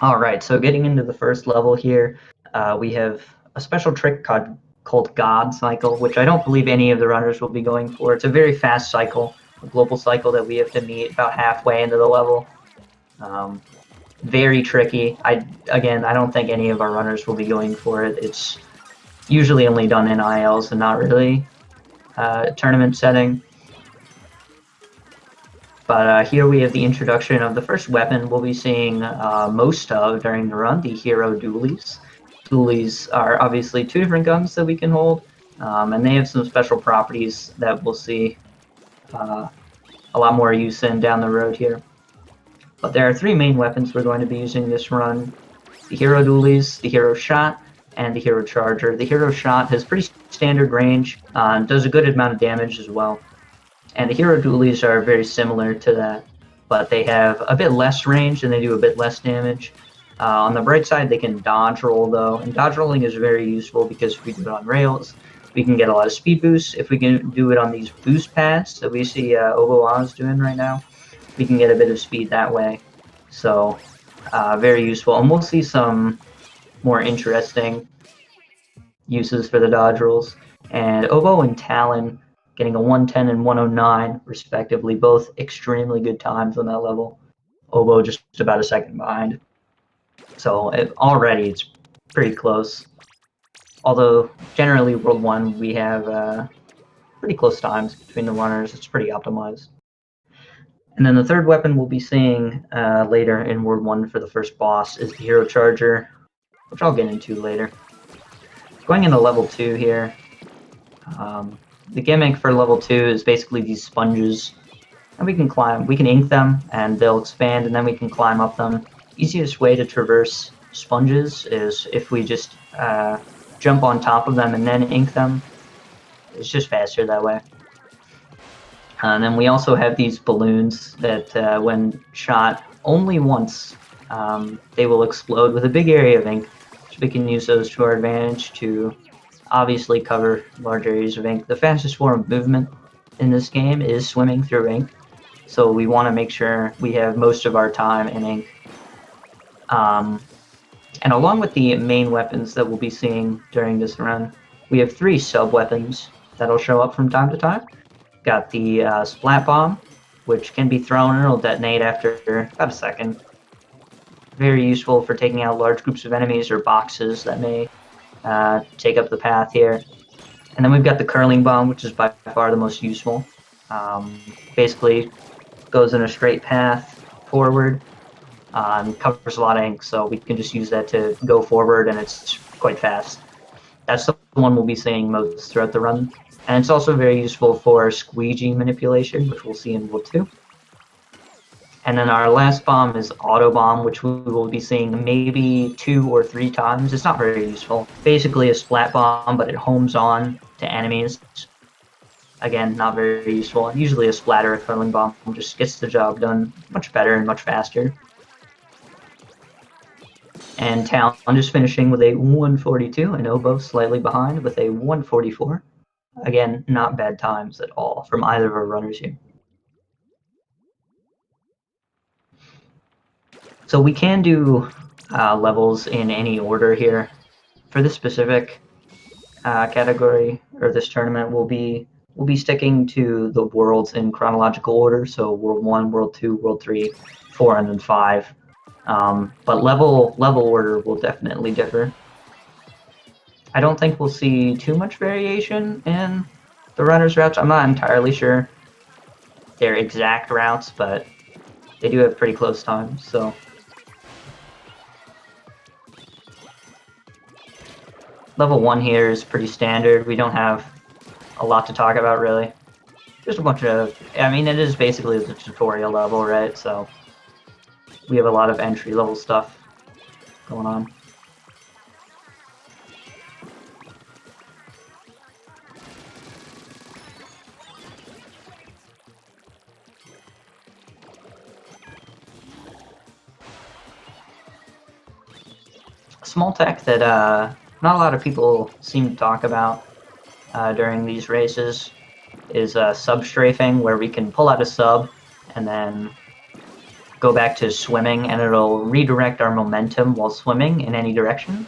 Alright, so getting into the first level here, we have a special trick called God Cycle, which I don't believe any of the runners will be going for. It's a very fast cycle, a global cycle that we have to meet about halfway into the level. Very tricky. Again, I don't think any of our runners will be going for it. It's usually only done in ILs and not really tournament setting. But here we have the introduction of the first weapon we'll be seeing most of during the run, the hero dualies. Dualies are obviously two different guns that we can hold, and they have some special properties that we'll see a lot more use in down the road here. But there are three main weapons we're going to be using this run: the hero dualies, the hero shot, and the hero charger. The hero shot has pretty standard range, does a good amount of damage as well. And the hero dualies are very similar to that, but they have a bit less range and they do a bit less damage. On the bright side, they can dodge roll though, and dodge rolling is very useful because if we do it on rails, we can get a lot of speed boosts. If we can do it on these boost paths that we see OboeOz doing right now, we can get a bit of speed that way. So very useful, and we'll see some more interesting uses for the dodge rolls. And Oboe and Talon getting a 110 and 109 respectively, both extremely good times on that level. Oboe just about a second behind. So already it's pretty close. Although generally World 1 we have pretty close times between the runners. It's pretty optimized. And then the third weapon we'll be seeing later in World 1 for the first boss is the hero charger, which I'll get into later. Going into level 2 here, the gimmick for level 2 is basically these sponges, and we can ink them and they'll expand, and then we can climb up them. Easiest way to traverse sponges is if we just jump on top of them and then ink them. It's just faster that way. And then we also have these balloons that when shot only once, they will explode with a big area of ink. So we can use those to our advantage to obviously cover large areas of ink. The fastest form of movement in this game is swimming through ink, so we want to make sure we have most of our time in ink. And along with the main weapons that we'll be seeing during this run, we have three sub-weapons that'll show up from time to time. Got the Splat Bomb, which can be thrown and it'll detonate after about a second. Very useful for taking out large groups of enemies or boxes that may take up the path here. And then we've got the Curling Bomb, which is by far the most useful. Basically goes in a straight path forward and covers a lot of ink, so we can just use that to go forward, and it's quite fast. That's the one we'll be seeing most throughout the run. And it's also very useful for squeegee manipulation, which we'll see in World 2. And then our last bomb is Auto Bomb, which we will be seeing maybe 2 or 3 times. It's not very useful. Basically a splat bomb, but it homes on to enemies. Again, not very useful. Usually a splatter or curling bomb just gets the job done much better and much faster. And Talon just finishing with a 142, and Oboe slightly behind with a 144. Again, not bad times at all from either of our runners here. So we can do levels in any order here. For this specific category, or this tournament, we'll be sticking to the worlds in chronological order, so World 1, World 2, World 3, 4, and then 5. But level order will definitely differ. I don't think we'll see too much variation in the runners' routes. I'm not entirely sure their exact routes, but they do have pretty close times, so. Level 1 here is pretty standard. We don't have a lot to talk about, really. Just a bunch of, I mean, it is basically the tutorial level, right? So we have a lot of entry-level stuff going on. Small tech that not a lot of people seem to talk about during these races is sub strafing, where we can pull out a sub and then go back to swimming, and it'll redirect our momentum while swimming in any direction.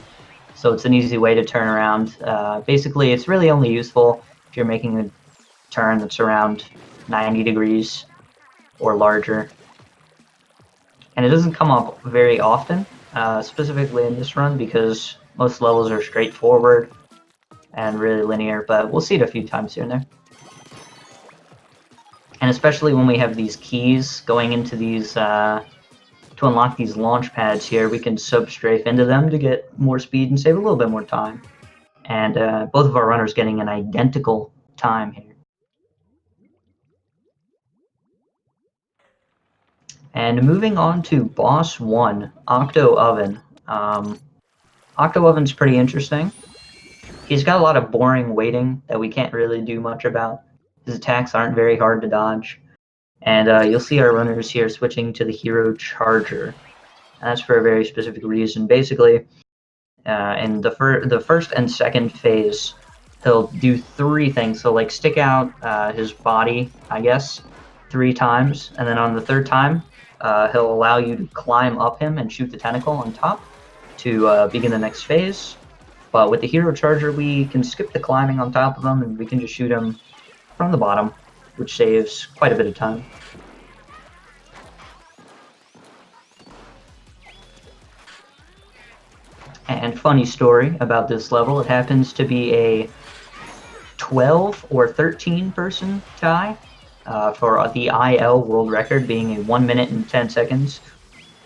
So it's an easy way to turn around. Basically, it's really only useful if you're making a turn that's around 90 degrees or larger. And it doesn't come up very often, specifically in this run, because most levels are straightforward and really linear, but we'll see it a few times here and there. And especially when we have these keys going into these, to unlock these launch pads here, we can sub-strafe into them to get more speed and save a little bit more time. And both of our runners getting an identical time here. And moving on to boss 1, OboeOz22. OboeOz22's pretty interesting. He's got a lot of boring waiting that we can't really do much about. His attacks aren't very hard to dodge. And you'll see our runners here switching to the hero charger. And that's for a very specific reason. Basically, in the first and second phase, he'll do 3 things. So like stick out his body, I guess, 3 times, and then on the 3rd time, he'll allow you to climb up him and shoot the tentacle on top to begin the next phase. But with the hero charger, we can skip the climbing on top of him, and we can just shoot him from the bottom, which saves quite a bit of time. And funny story about this level, it happens to be a 12 or 13 person tie for the IL world record being a 1 minute and 10 seconds.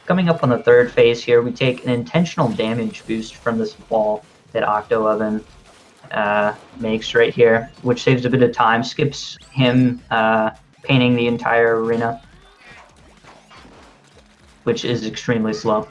Coming up on the 3rd phase here, we take an intentional damage boost from this ball that OboeOz22 makes right here, which saves a bit of time, skips him painting the entire arena, which is extremely slow.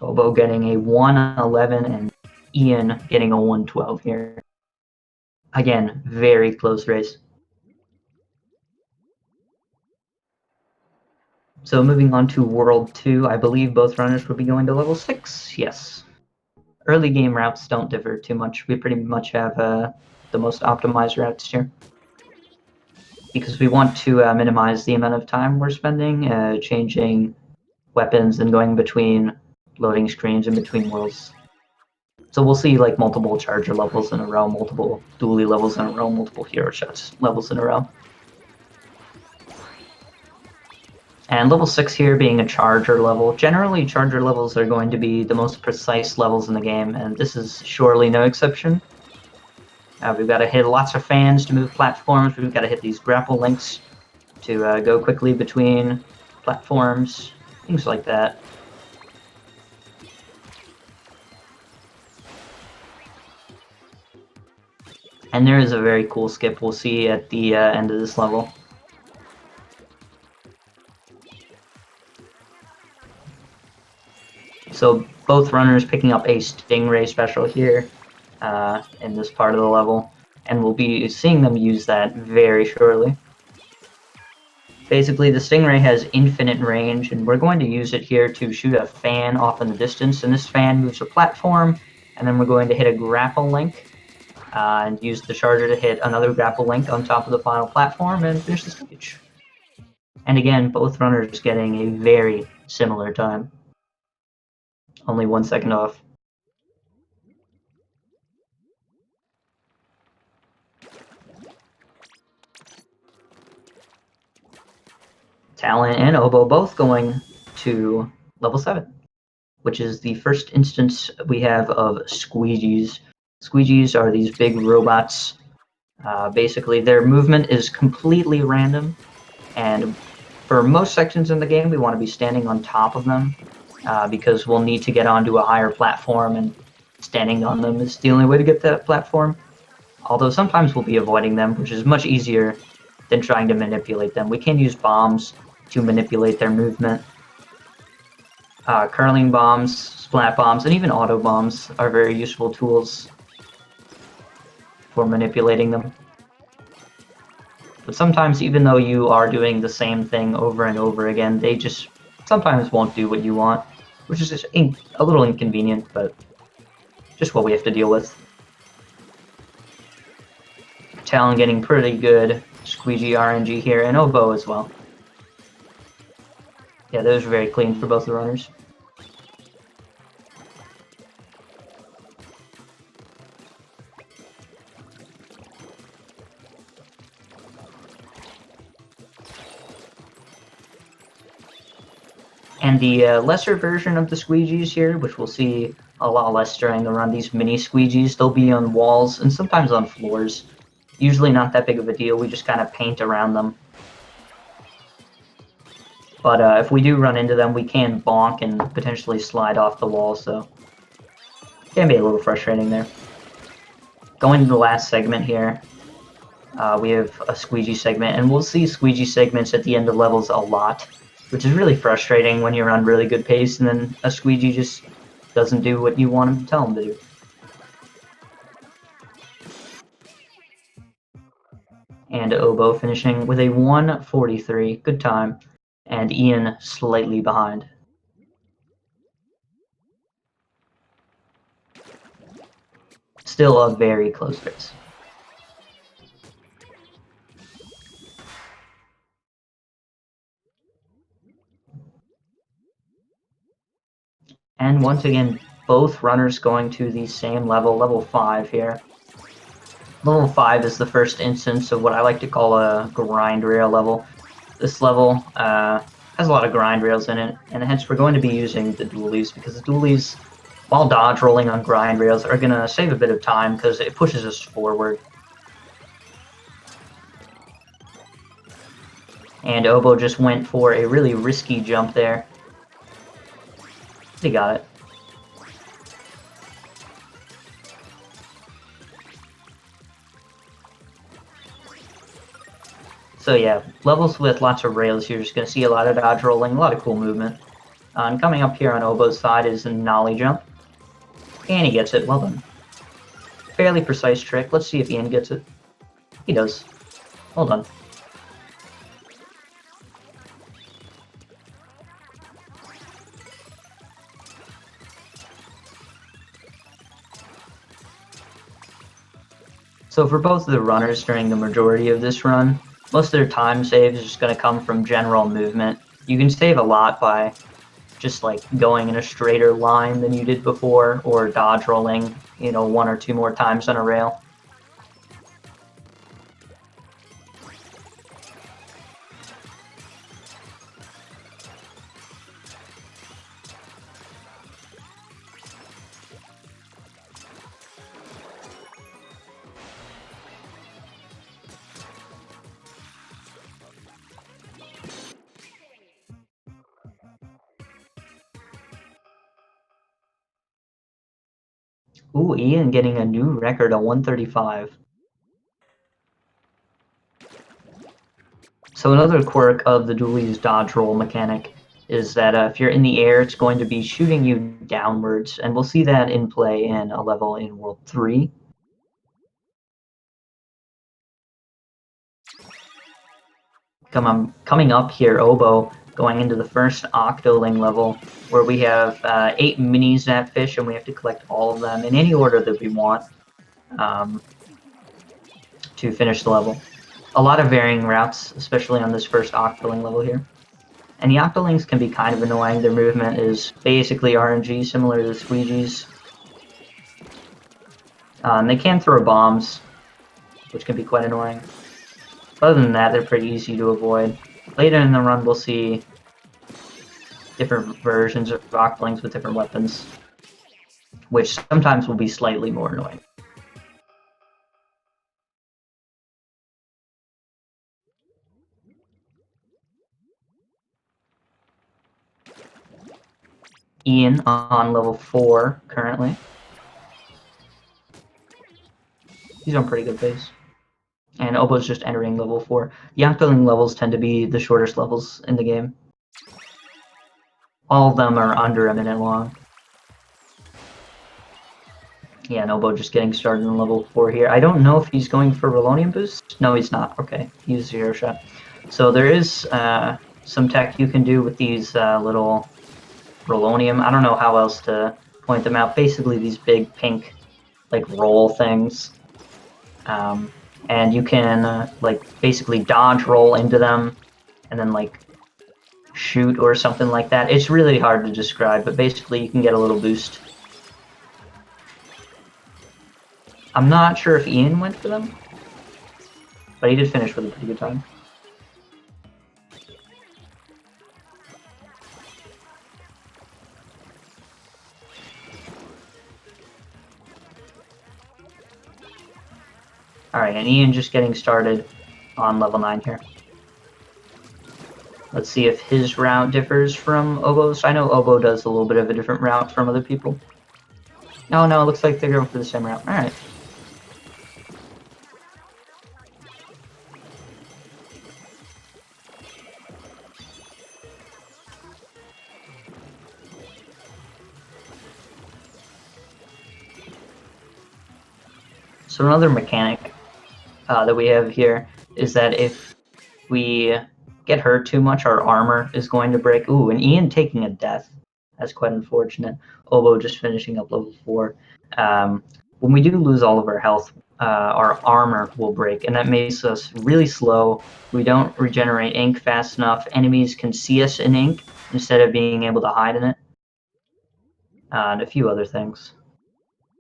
Obo getting a 1:11 and Ian getting a 1:12 here. Again, very close race. So moving on to World 2, I believe both runners will be going to level 6, yes. Early game routes don't differ too much. We pretty much have the most optimized routes here. Because we want to minimize the amount of time we're spending changing weapons and going between loading screens in between worlds. So we'll see like multiple charger levels in a row, multiple dually levels in a row, multiple hero shots levels in a row. And level 6 here being a charger level. Generally, charger levels are going to be the most precise levels in the game, and this is surely no exception. We've got to hit lots of fans to move platforms. We've got to hit these grapple links to go quickly between platforms, things like that. And there is a very cool skip we'll see at the end of this level. So both runners picking up a Stingray special here in this part of the level, and we'll be seeing them use that very shortly. Basically, the Stingray has infinite range, and we're going to use it here to shoot a fan off in the distance, and this fan moves a platform, and then we're going to hit a grapple link and use the charger to hit another grapple link on top of the final platform and finish the stage. And again, both runners getting a very similar time. Only 1 second off. Talon and Oboe both going to level 7, which is the first instance we have of squeegees. Squeegees are these big robots. Basically, their movement is completely random, and for most sections in the game, we want to be standing on top of them because we'll need to get onto a higher platform, and standing on them is the only way to get that platform. Although sometimes we'll be avoiding them, which is much easier than trying to manipulate them. We can use bombs to manipulate their movement. Curling bombs, splat bombs, and even auto bombs are very useful tools for manipulating them. But sometimes, even though you are doing the same thing over and over again, they just sometimes won't do what you want, which is just a little inconvenient, but just what we have to deal with. Talon getting pretty good squeegee RNG here, and Oboe as well. Yeah, those are very clean for both the runners. And the lesser version of the squeegees here, which we'll see a lot less during the run, these mini squeegees, they'll be on walls and sometimes on floors. Usually not that big of a deal, we just kind of paint around them. But if we do run into them, we can bonk and potentially slide off the wall, so it can be a little frustrating there. Going to the last segment here, we have a squeegee segment, and we'll see squeegee segments at the end of levels a lot, which is really frustrating when you're on really good pace and then a squeegee just doesn't do what you want him to tell him to do. And Oboe finishing with a 1:43, good time, and Ian slightly behind. Still a very close race. And once again, both runners going to the same level, level 5 here. Level 5 is the first instance of what I like to call a grind rail level. This level has a lot of grind rails in it, and hence we're going to be using the dualies, because the dualies, while dodge rolling on grind rails, are going to save a bit of time because it pushes us forward. And Oboe just went for a really risky jump there. He got it. So yeah, levels with lots of rails, you're just going to see a lot of dodge rolling, a lot of cool movement. And coming up here on Oboe's side is a nollie jump. And he gets it, well done. Fairly precise trick, let's see if Ian gets it. He does. Well done. So for both of the runners during the majority of this run, most of their time save is just going to come from general movement. You can save a lot by just like going in a straighter line than you did before, or dodge rolling, you know, 1 or 2 more times on a rail. Ooh, Ian getting a new record, a 135. So another quirk of the dualies dodge roll mechanic is that if you're in the air, it's going to be shooting you downwards, and we'll see that in play in a level in World 3. Coming up here, Oboe going into the first Octoling level, where we have 8 minis that fish, and we have to collect all of them in any order that we want to finish the level. A lot of varying routes, especially on this first Octoling level here. And the Octolings can be kind of annoying. Their movement is basically RNG, similar to the squeegees. They can throw bombs, which can be quite annoying. Other than that, they're pretty easy to avoid. Later in the run, we'll see different versions of Octolings with different weapons, which sometimes will be slightly more annoying. Ian on level 4 currently. He's on pretty good pace. And Oboe's just entering level 4. The Octoling levels tend to be the shortest levels in the game. All of them are under a minute long. Yeah, and Oboe just getting started in level 4 here. I don't know if he's going for Relonium boost. No, he's not. Okay, he's 0 shot. So there is some tech you can do with these little Rolonium. I don't know how else to point them out. Basically, these big pink, like, roll things. And you can, like, basically dodge roll into them and then, like, shoot or something like that. It's really hard to describe, but basically you can get a little boost. I'm not sure if Ian went for them, but he did finish with a pretty good time. Alright, and Ian just getting started on level 9 here. Let's see if his route differs from Oboe's. I know Oboe does a little bit of a different route from other people. No, it looks like they're going for the same route. Alright. So another mechanic that we have here is that if we get hurt too much, our armor is going to break. Ooh, and Ian taking a death. That's quite unfortunate. Oboe just finishing up level 4. When we do lose all of our health, our armor will break, and that makes us really slow. We don't regenerate ink fast enough. Enemies can see us in ink instead of being able to hide in it. And a few other things.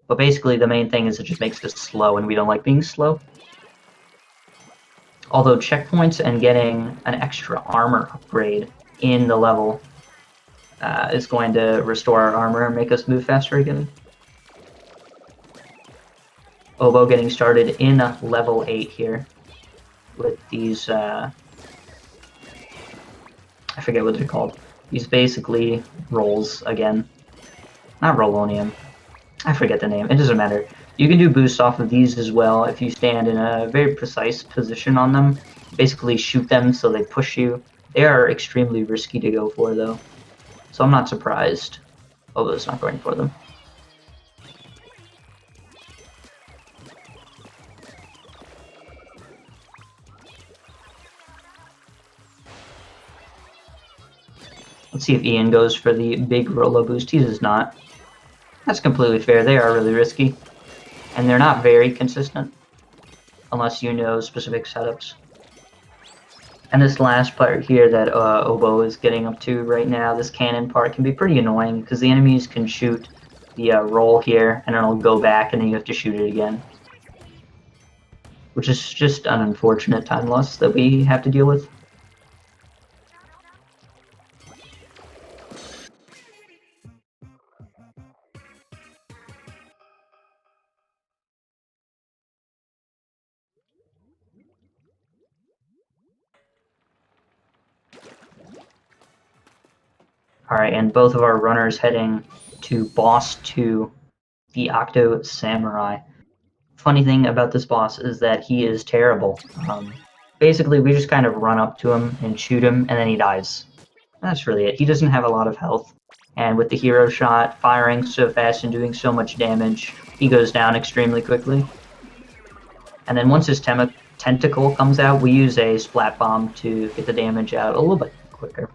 But basically the main thing is it just makes us slow, and we don't like being slow. Although checkpoints and getting an extra armor upgrade in the level is going to restore our armor and make us move faster again. Oboe getting started in level 8 here with these, I forget what they're called. These basically rolls again. Not Rolonium. I forget the name. It doesn't matter. You can do boosts off of these as well if you stand in a very precise position on them. Basically shoot them so they push you. They are extremely risky to go for though. So I'm not surprised Oboe's not going for them. Let's see if Ian goes for the big Rolo boost. He does not. That's completely fair. They are really risky. And they're not very consistent. Unless you know specific setups. And this last part here that Oboe is getting up to right now, this cannon part, can be pretty annoying because the enemies can shoot the roll here and it'll go back and then you have to shoot it again. Which is just an unfortunate time loss that we have to deal with. Alright, and both of our runners heading to boss 2, the Octo Samurai. Funny thing about this boss is that he is terrible. Basically, we just kind of run up to him and shoot him, and then he dies. That's really it. He doesn't have a lot of health, and with the hero shot, firing so fast and doing so much damage, he goes down extremely quickly. And then once his tentacle comes out, we use a splat bomb to get the damage out a little bit quicker.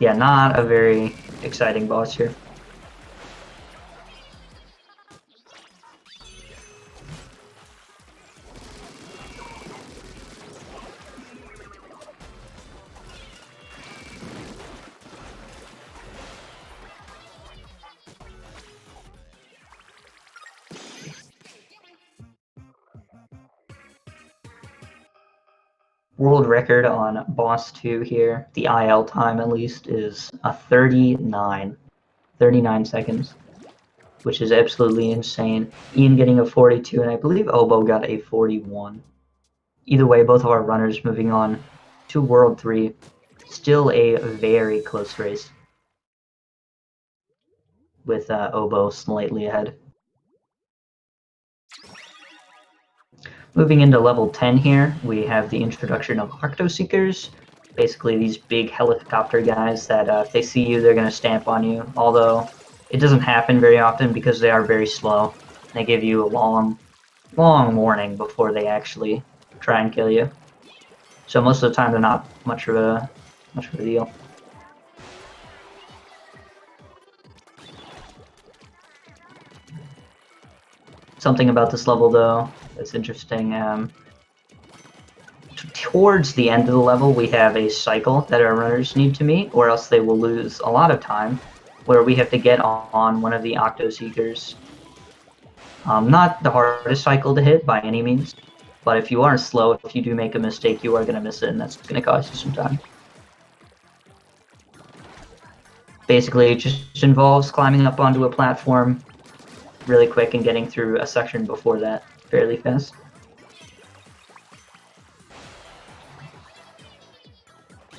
Yeah, not a very exciting boss here. World record on boss 2 here, the IL time at least, is a 39 seconds, which is absolutely insane. Ian getting a 42, and I believe Oboe got a 41. Either way, both of our runners moving on to World 3. Still a very close race, with Oboe slightly ahead. Moving into level 10 here, we have the introduction of Octoseekers. Basically these big helicopter guys that if they see you, they're going to stamp on you. Although it doesn't happen very often because they are very slow. They give you a long long warning before they actually try and kill you. So most of the time they're not much of a deal. Something about this level though that's interesting. Towards the end of the level, we have a cycle that our runners need to meet, or else they will lose a lot of time, where we have to get on one of the Octo Seekers. Not the hardest cycle to hit by any means, but if you are slow, if you do make a mistake, you are going to miss it, and that's going to cost you some time. Basically, it just involves climbing up onto a platform really quick and getting through a section before that fairly fast.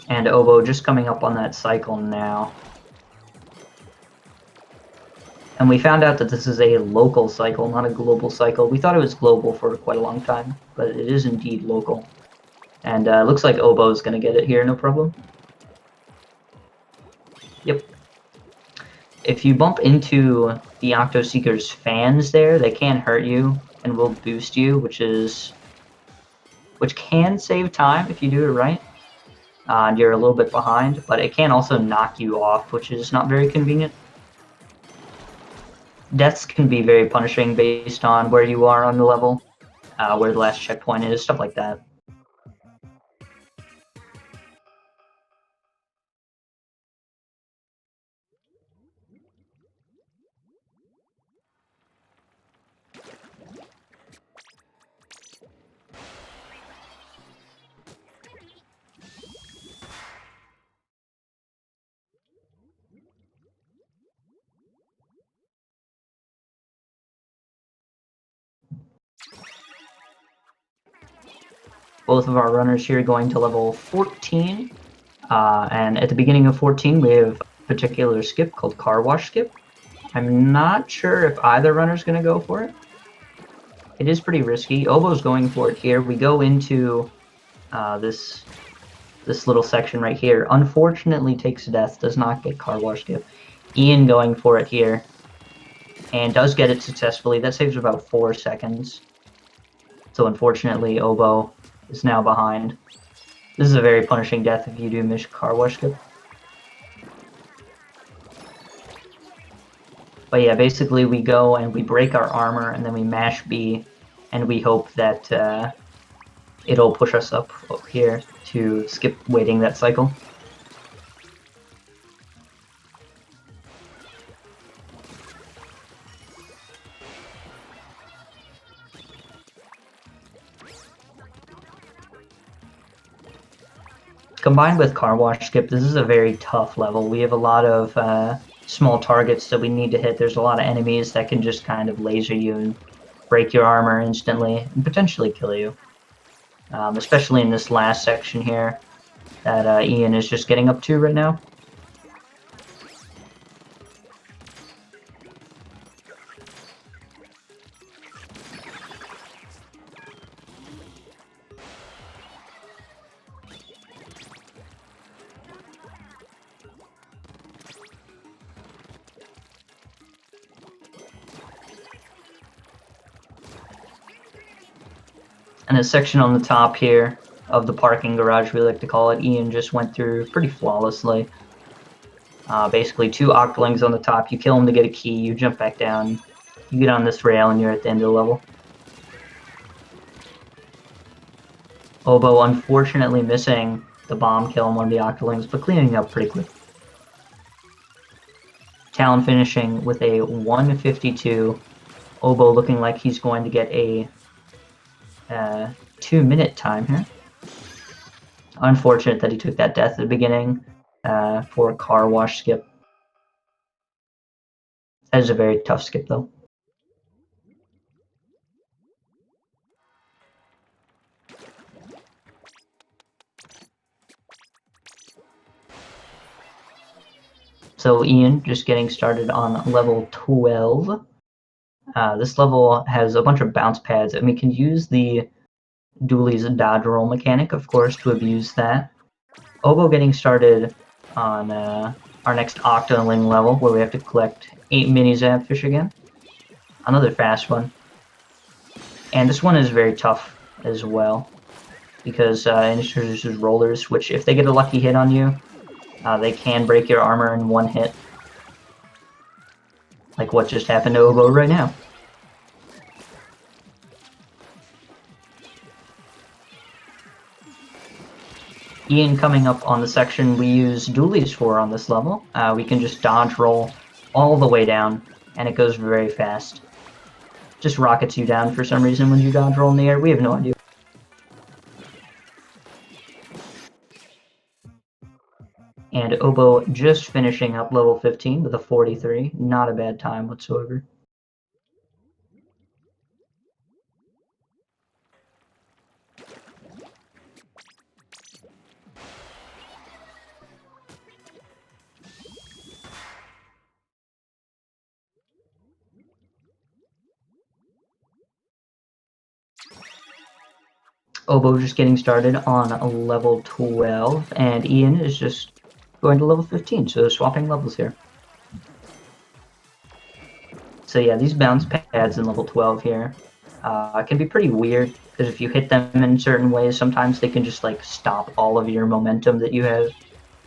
And Obo just coming up on that cycle now. And we found out that this is a local cycle, not a global cycle. We thought it was global for quite a long time, but it is indeed local. And looks like Obo is going to get it here, no problem. Yep. If you bump into the Octo Seeker's fans there, they can hurt you and will boost you, which can save time if you do it right. And you're a little bit behind, but it can also knock you off, which is not very convenient. Deaths can be very punishing based on where you are on the level, where the last checkpoint is, stuff like that. Both of our runners here going to level 14. And at the beginning of 14, we have a particular skip called Car Wash Skip. I'm not sure if either runner's going to go for it. It is pretty risky. Obo's going for it here. We go into this little section right here. Unfortunately takes death, does not get Car Wash Skip. Ian going for it here, and does get it successfully. That saves about 4 seconds. So unfortunately, Obo is now behind. This is a very punishing death if you do miss Car Wash Skip. But yeah, basically we go and we break our armor, and then we mash B, and we hope that it'll push us up here to skip waiting that cycle. Combined with Car Wash Skip, this is a very tough level. We have a lot of small targets that we need to hit. There's a lot of enemies that can just kind of laser you and break your armor instantly and potentially kill you. Especially in this last section here that Ian is just getting up to right now. And the section on the top here of the parking garage, we like to call it, Ian just went through pretty flawlessly. Basically 2 Octolings on the top, you kill them to get a key, you jump back down, you get on this rail, and you're at the end of the level. Obo unfortunately missing the bomb kill on one of the Octolings, but cleaning up pretty quick. Talon finishing with a 152. Obo looking like he's going to get a 2-minute time here. Unfortunate that he took that death at the beginning for a Car Wash Skip. That is a very tough skip though. So Ian just getting started on level 12. This level has a bunch of bounce pads, and we can use the Dooley's dodge roll mechanic, of course, to abuse that. Obo getting started on our next Octoling level, where we have to collect 8 mini Zapfish again. Another fast one. And this one is very tough as well, because it introduces rollers, which if they get a lucky hit on you, they can break your armor in one hit. Like what just happened to Oboe right now. Ian coming up on the section we use dualies for on this level. We can just dodge roll all the way down, and it goes very fast. Just rockets you down for some reason when you dodge roll in the air. We have no idea. And Oboe just finishing up level 15 with a 43. Not a bad time whatsoever. Oboe just getting started on level 12, and Ian is just going to level 15, so swapping levels here. So yeah, these bounce pads in level 12 here can be pretty weird, because if you hit them in certain ways, sometimes they can just like stop all of your momentum that you have.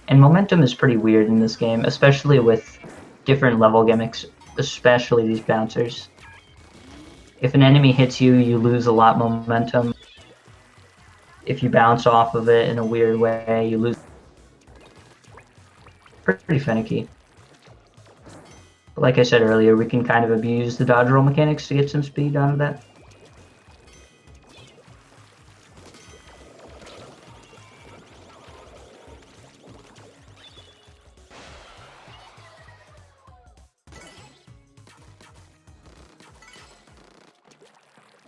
And momentum is pretty weird in this game, especially with different level gimmicks, especially these bouncers. If an enemy hits you, you lose a lot of momentum. If you bounce off of it in a weird way, you lose. Pretty finicky. But like I said earlier, we can kind of abuse the dodge roll mechanics to get some speed out of that.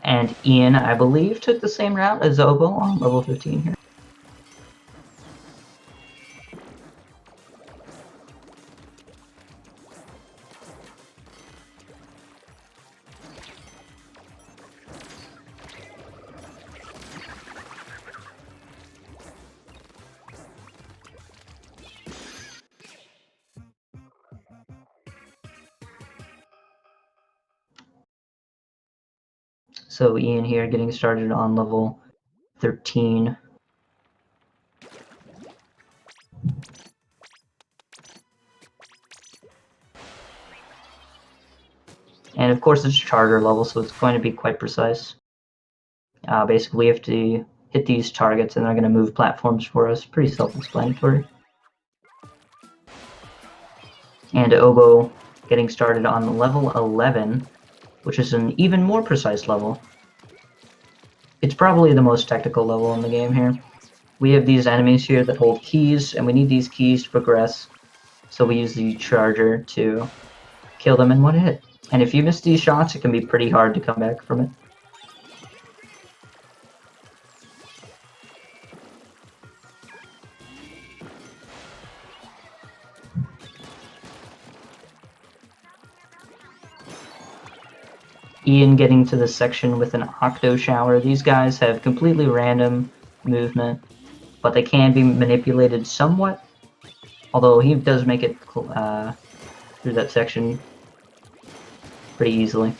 And Ian, I believe, took the same route as Oboe on level 15 here. So Ian here getting started on level 13. And of course it's charter level, so it's going to be quite precise. Basically we have to hit these targets and they're going to move platforms for us. Pretty self-explanatory. And Oboe getting started on level 11, which is an even more precise level. It's probably the most technical level in the game here. We have these enemies here that hold keys, and we need these keys to progress. So we use the charger to kill them in one hit. And if you miss these shots, it can be pretty hard to come back from it. Ian getting to this section with an Octo Shower. These guys have completely random movement, but they can be manipulated somewhat. Although he does make it through that section pretty easily.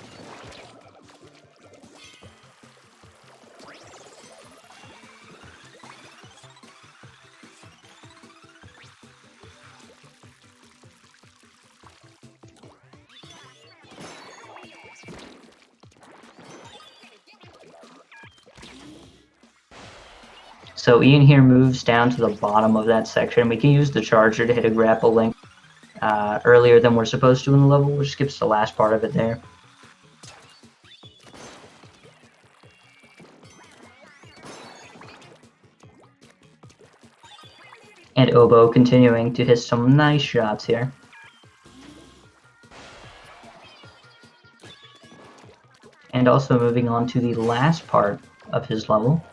So Ian here moves down to the bottom of that section. We can use the charger to hit a grapple link earlier than we're supposed to in the level, which skips the last part of it there. And Oboe continuing to hit some nice shots here. And also moving on to the last part of his level.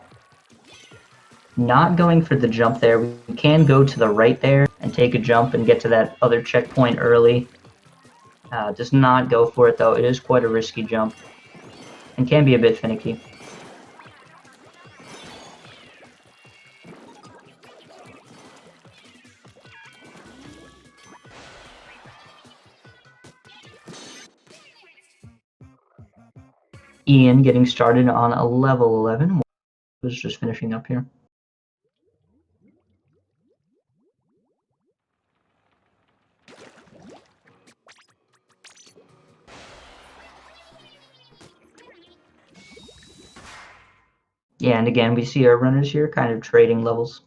Not going for the jump there. We can go to the right there and take a jump and get to that other checkpoint early. Does not go for it though. It is quite a risky jump and can be a bit finicky. Ian getting started on a level 11. Was just finishing up here. Yeah, and again, we see our runners here kind of trading levels.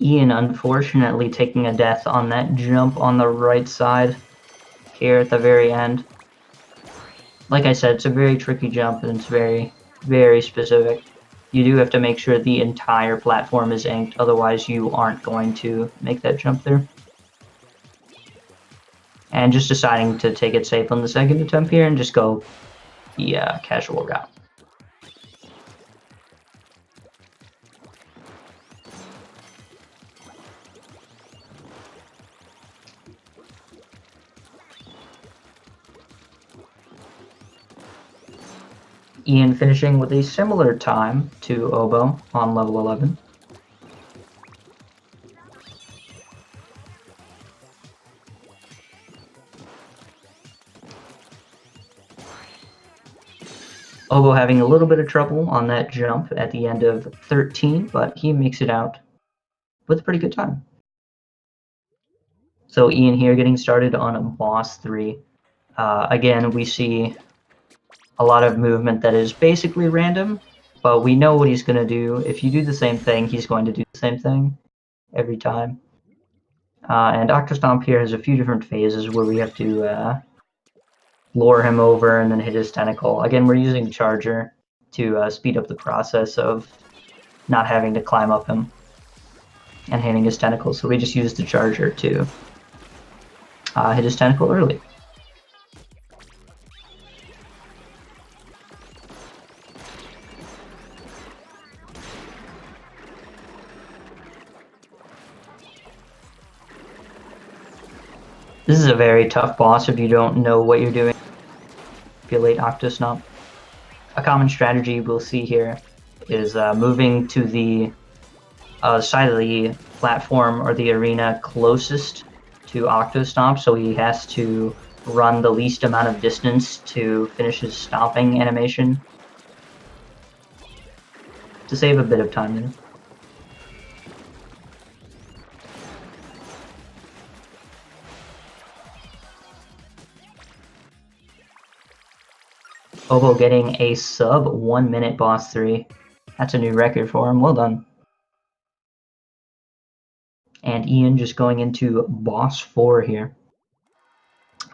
Ian unfortunately taking a death on that jump on the right side here at the very end. Like I said, it's a very tricky jump and it's very, very specific. You do have to make sure the entire platform is inked, otherwise you aren't going to make that jump there. And just deciding to take it safe on the second attempt here and just go the casual route. Ian finishing with a similar time to Obo on level 11. Obo having a little bit of trouble on that jump at the end of 13, but he makes it out with a pretty good time. So Ian here getting started on boss 3. Again, we see a lot of movement that is basically random, but we know what he's going to do. If you do the same thing, he's going to do the same thing every time. And Octostomp here has a few different phases where we have to lure him over and then hit his tentacle. Again, we're using Charger to speed up the process of not having to climb up him and hitting his tentacle. So we just use the Charger to hit his tentacle early. This is a very tough boss if you don't know what you're doing. If you late Octostomp. A common strategy we'll see here is moving to the side of the platform or the arena closest to Octostomp, so he has to run the least amount of distance to finish his stomping animation to save a bit of time there. Obo getting a sub 1 minute boss 3. That's a new record for him. Well done. And Ian just going into boss 4 here.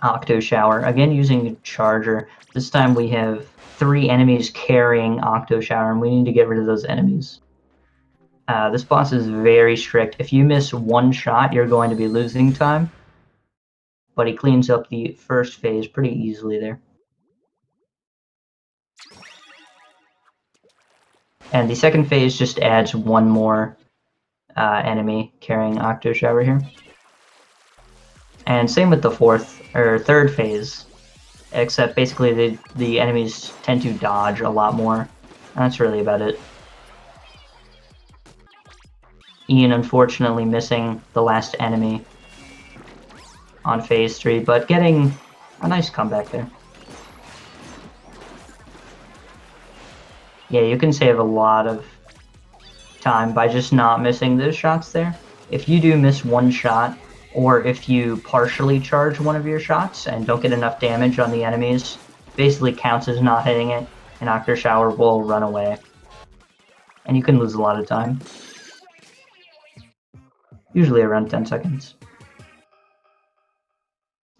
Octo Shower. Again using Charger. This time we have 3 enemies carrying Octo Shower, and we need to get rid of those enemies. This boss is very strict. If you miss one shot, you're going to be losing time. But he cleans up the first phase pretty easily there. And the second phase just adds one more enemy carrying Octo Shower here. And same with the third phase, except basically the enemies tend to dodge a lot more. That's really about it. Ian unfortunately missing the last enemy on phase 3, but getting a nice comeback there. Yeah, you can save a lot of time by just not missing those shots there. If you do miss one shot, or if you partially charge one of your shots and don't get enough damage on the enemies, basically counts as not hitting it, and Octo Shower will run away. And you can lose a lot of time. usually around 10 seconds.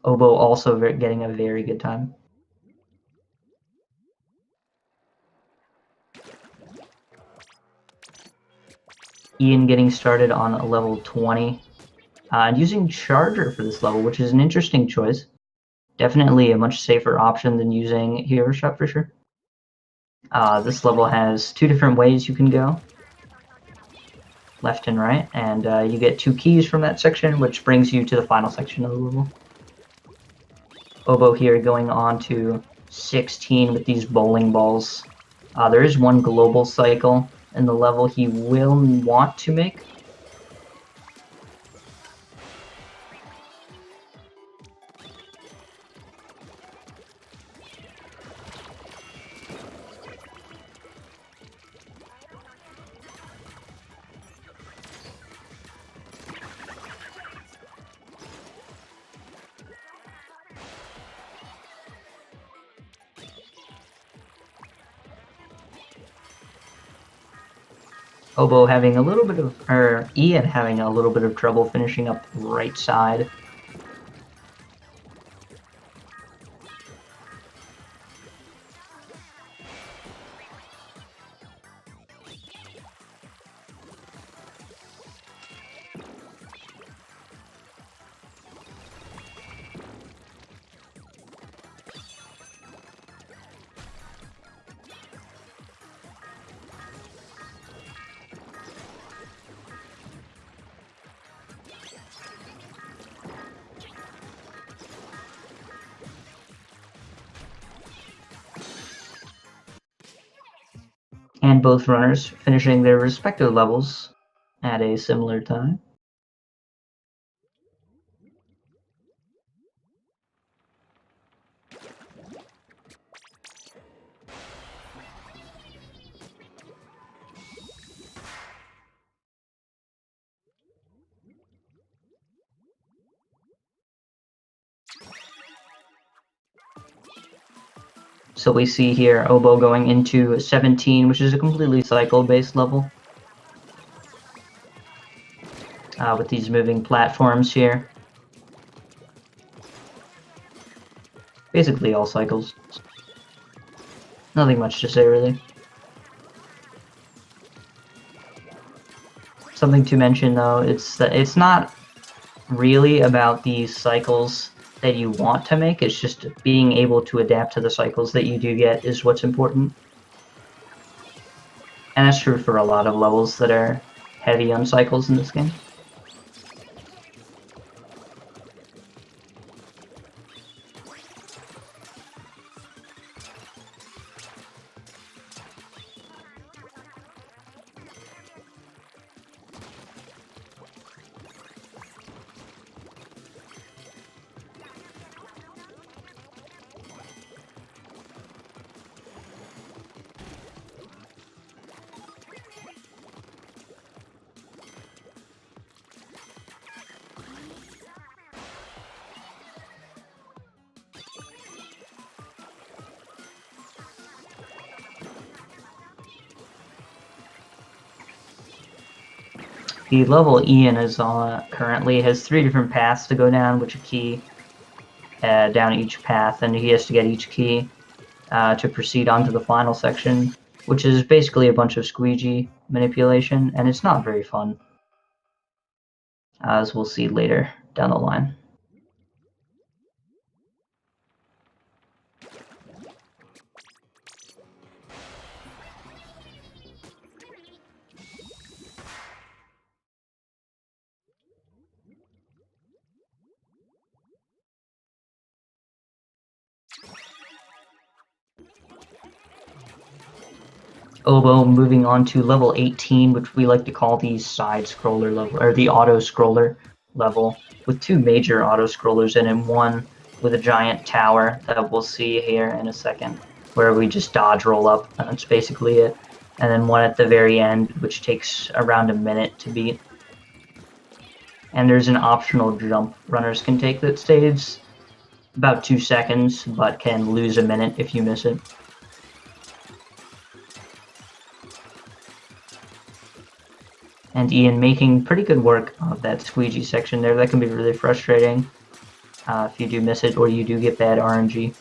Oboe also getting a very good time. Ian getting started on a level 20. And using Charger for this level, which is an interesting choice. Definitely a much safer option than using Hero Shot for sure. This level has 2 different ways you can go. Left and right, and you get 2 keys from that section, which brings you to the final section of the level. Oboe here going on to 16 with these bowling balls. There is one global cycle in the level he will want to make. Oboe having a little bit of, or Ian having a little bit of trouble finishing up right side. And both runners finishing their respective levels at a similar time. So we see here Oboe going into 17, which is a completely cycle-based level. With these moving platforms here. Basically all cycles. Nothing much to say, really. Something to mention, though, it's that it's not really about these cycles that you want to make, it's just being able to adapt to the cycles that you do get is what's important. And that's true for a lot of levels that are heavy on cycles in this game. The level Ian is on currently has 3 different paths to go down, which a key down each path, and he has to get each key to proceed onto the final section, which is basically a bunch of squeegee manipulation, and it's not very fun, as we'll see later down the line. Oboe moving on to level 18, which we like to call the side scroller level, or the auto scroller level, with 2 major auto scrollers in it, one with a giant tower that we'll see here in a second, where we just dodge roll up, and that's basically it. And then one at the very end, which takes around a minute to beat. And there's an optional jump runners can take that saves about 2 seconds, but can lose a minute if you miss it. And Ian making pretty good work of that squeegee section there. That can be really frustrating if you do miss it or you do get bad RNG.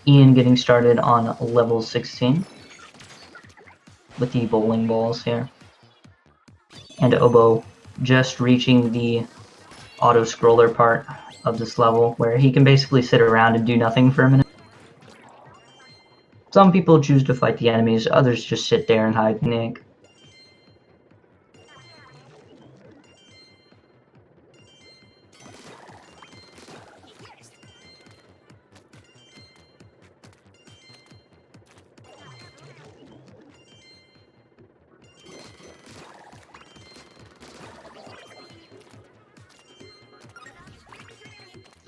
Ian getting started on level 16 with the bowling balls here. And Obo just reaching the auto-scroller part of this level where he can basically sit around and do nothing for a minute. Some people choose to fight the enemies, others just sit there and hide and ink.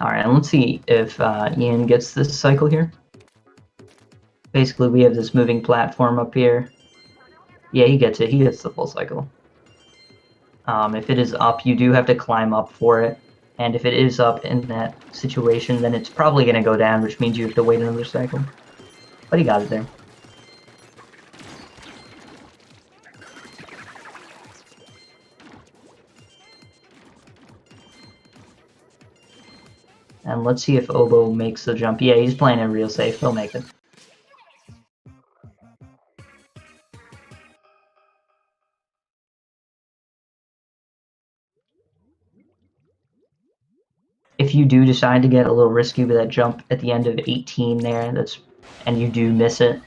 Alright, and let's see if Ian gets this cycle here. Basically, we have this moving platform up here. Yeah, he gets it. He gets the full cycle. If it is up, you do have to climb up for it. And if it is up in that situation, then it's probably going to go down, which means you have to wait another cycle. But he got it there. And let's see if Obo makes the jump. Yeah, he's playing it real safe. He'll make it. If you do decide to get a little risky with that jump at the end of 18 there, and you do miss it,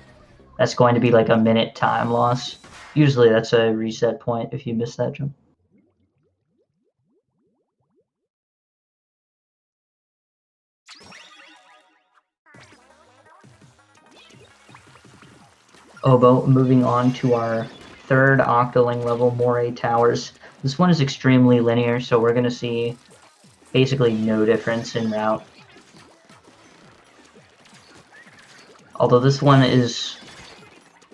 that's going to be like a minute time loss. Usually that's a reset point if you miss that jump. Obo, moving on to our third Octoling level, Moray Towers. This one is extremely linear, so we're going to see basically no difference in route. Although this one is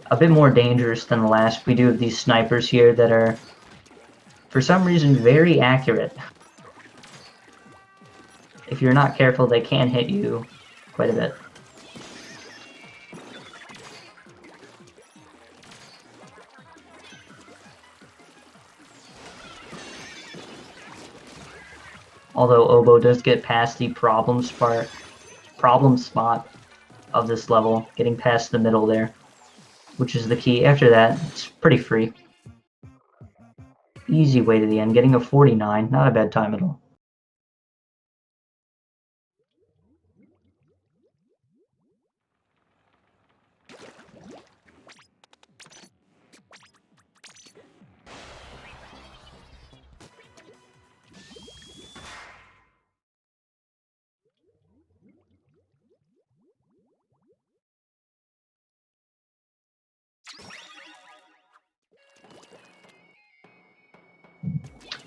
a bit more dangerous than the last. We do have these snipers here that are, for some reason, very accurate. If you're not careful, they can hit you quite a bit. Although Obo does get past the problem spot of this level, getting past the middle there, which is the key. After that, it's pretty free. Easy way to the end, getting a 49, not a bad time at all.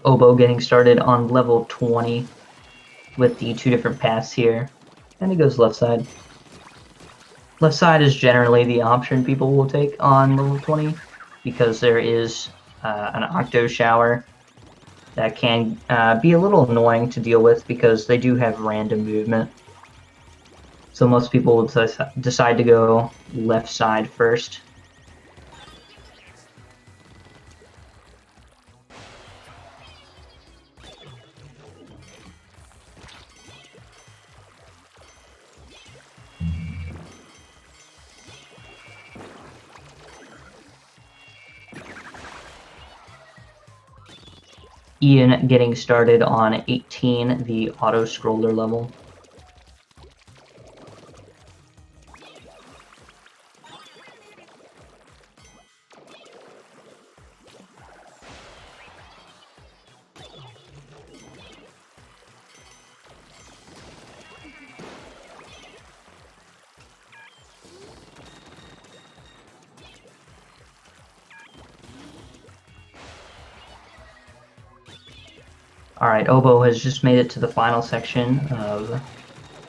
Obo getting started on level 20 with the two different paths here, and he goes left side. Left side is generally the option people will take on level 20 because there is an Octo Shower that can be a little annoying to deal with because they do have random movement. So most people will decide to go left side first. Ian getting started on 18, the auto-scroller level. Alright, Obo has just made it to the final section of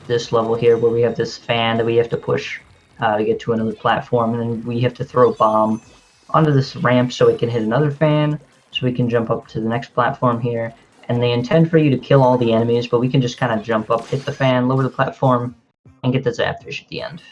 this level here where we have this fan that we have to push to get to another platform, and then we have to throw a bomb onto this ramp so it can hit another fan, so we can jump up to the next platform here. And they intend for you to kill all the enemies, but we can just kind of jump up, hit the fan, lower the platform, and get the Zapfish at the end.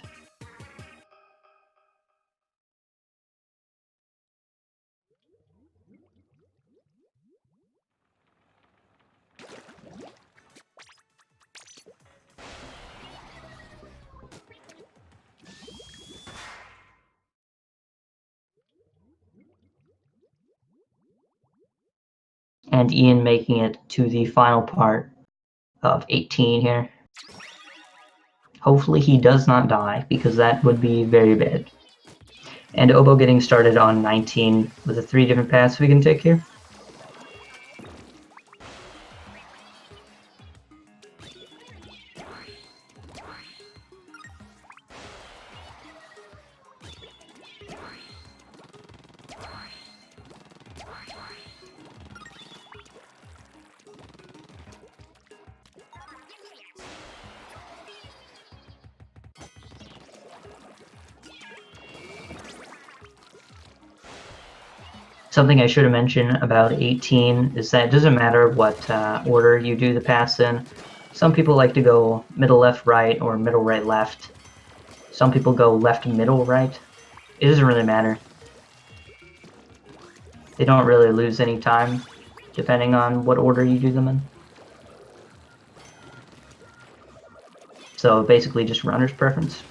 And Ian making it to the final part of 18 here. Hopefully he does not die, because that would be very bad. And Obo getting started on 19 with the 3 different paths we can take here. Something I should have mentioned about 18 is that it doesn't matter what order you do the pass in. Some people like to go middle left right or middle right left. Some people go left middle right. It doesn't really matter. They don't really lose any time depending on what order you do them in. So basically just runner's preference.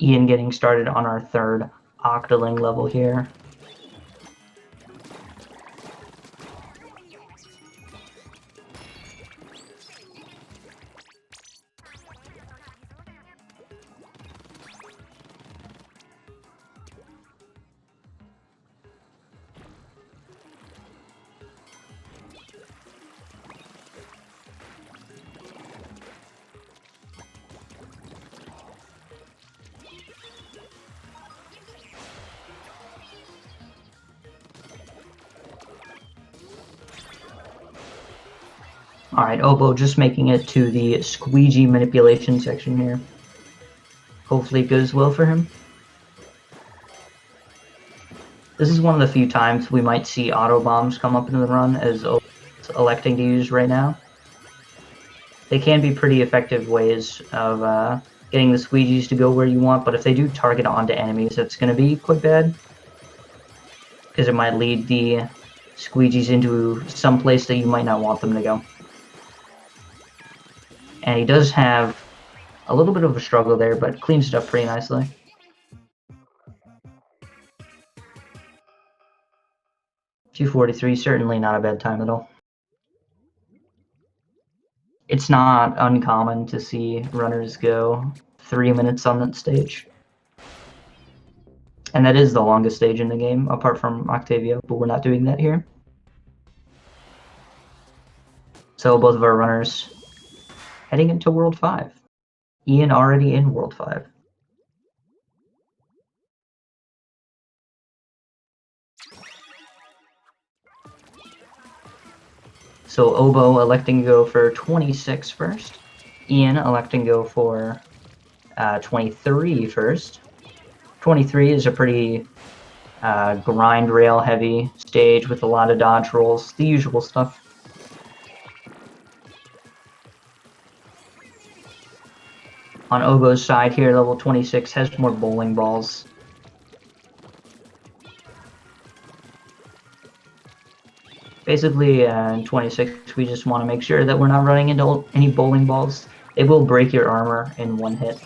Ian getting started on our 3rd Octaling level here. Alright, Obo just making it to the squeegee manipulation section here. Hopefully it goes well for him. This is one of the few times we might see auto bombs come up into the run, as Obo's electing to use right now. They can be pretty effective ways of getting the squeegees to go where you want, but if they do target onto enemies, it's going to be quite bad. Because it might lead the squeegees into some place that you might not want them to go. And he does have a little bit of a struggle there, but cleans it up pretty nicely. .243, certainly not a bad time at all. It's not uncommon to see runners go 3 minutes on that stage. And that is the longest stage in the game, apart from Octavio, but we're not doing that here. So both of our runners heading into World 5. Ian already in World 5. So Obo electing to go for 26 first. Ian electing to go for 23 first. 23 is a pretty grind rail heavy stage with a lot of dodge rolls, the usual stuff. On Obo's side here, level 26 has more bowling balls. Basically, in 26, we just want to make sure that we're not running into any bowling balls. They will break your armor in one hit.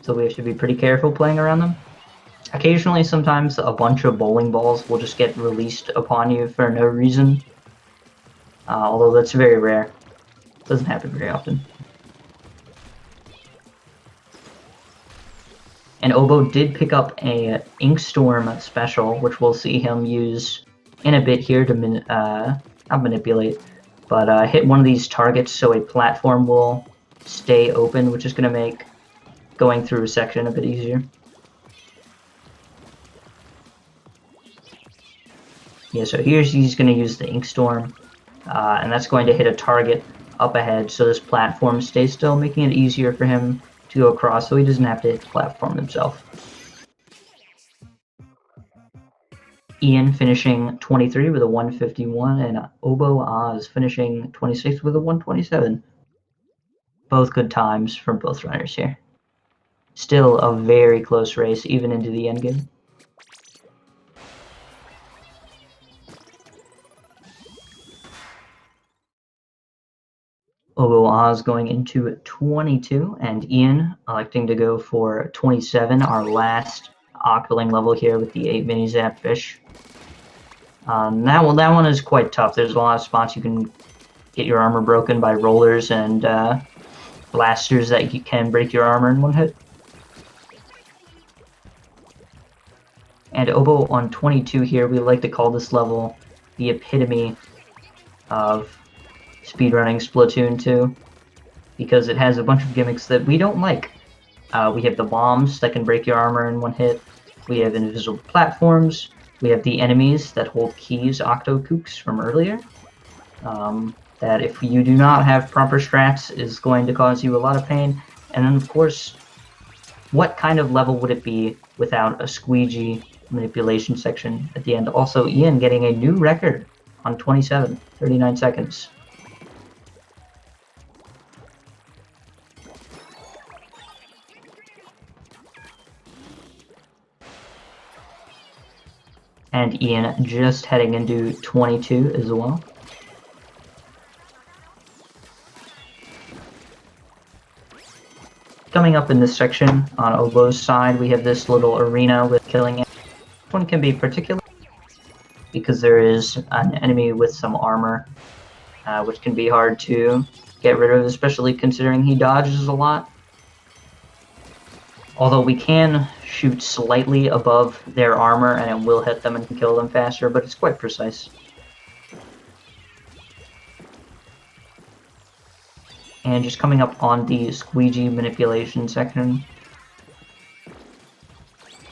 So we have to be pretty careful playing around them. Occasionally, sometimes a bunch of bowling balls will just get released upon you for no reason. Although that's very rare. Doesn't happen very often. And Obo did pick up a Inkstorm special, which we'll see him use in a bit here to not manipulate, but hit one of these targets so a platform will stay open, which is going to make going through a section a bit easier. Yeah, so he's going to use the Inkstorm, and that's going to hit a target up ahead, so this platform stays still, making it easier for him to go across, so he doesn't have to hit the platform himself. Ian finishing 23 with a 151, and OboeOz finishing 26 with a 127. Both good times from both runners here. Still a very close race, even into the endgame. OboeOz going into 22, and Ian electing to go for 27, our last Octoling level here with the 8 mini zap fish. That one is quite tough. There's a lot of spots you can get your armor broken by rollers and blasters that can break your armor in one hit. And Obo on 22 here, we like to call this level the epitome of speedrunning Splatoon 2, because it has a bunch of gimmicks that we don't like. We have the bombs that can break your armor in one hit, we have invisible platforms, we have the enemies that hold keys, Octokooks from earlier, that if you do not have proper strats is going to cause you a lot of pain, and then of course, what kind of level would it be without a squeegee manipulation section at the end? Also, Ian getting a new record on 27, 39 seconds. And Ian just heading into 22 as well. Coming up in this section, on Obo's side, we have this little arena with killing. This one can be particular because there is an enemy with some armor, which can be hard to get rid of, especially considering he dodges a lot. Although we can shoot slightly above their armor and it will hit them and kill them faster, but it's quite precise. And just coming up on the squeegee manipulation section.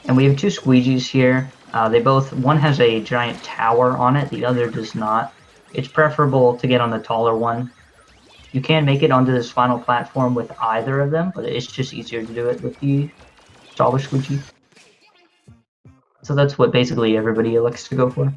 And we have two squeegees here. One has a giant tower on it, the other does not. It's preferable to get on the taller one. You can make it onto this final platform with either of them, but it's just easier to do it with the taller squeegee. So that's what basically everybody elects to go for.